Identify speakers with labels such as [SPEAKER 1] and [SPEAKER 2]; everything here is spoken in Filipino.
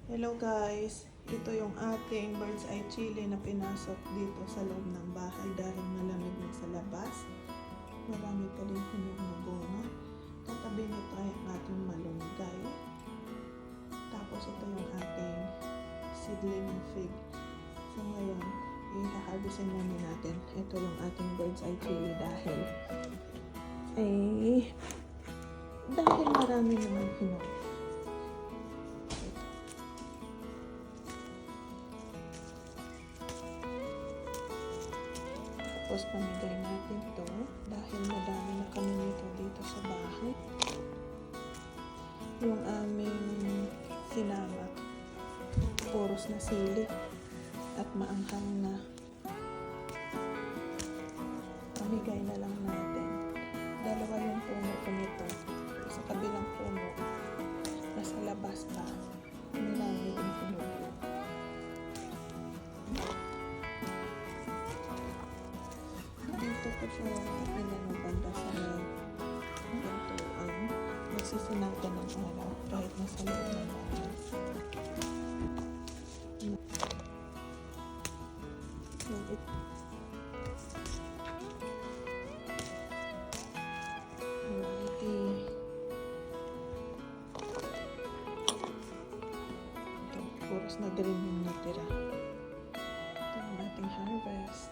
[SPEAKER 1] Hello guys, ito yung ating bird's eye chili na pinasok dito sa loob ng bahay dahil malamig na sa labas. Marami pa rin hinog na bunga. Tatabi nito ay ang ating malunggay. Tapos ito yung ating seedling na fig. So ngayon, i-harvestin namin natin. Ito yung ating bird's eye chili dahil marami naman hinog. Tapos pamigay natin to dahil madami na kami nito dito sa bahay. Yung aming sinamak, puros na sili at maanghang na. Pamigay na lang natin. Dalawa yung puno ko nito. Sa kabilang puno, nasa labas pa. Marami yung puno. Dito ko siya banda sa pintuan. Nagsisinagan ng araw kahit nasa loob ng bahay. Ito, puros na green yung natira. Ito ang ating harvest.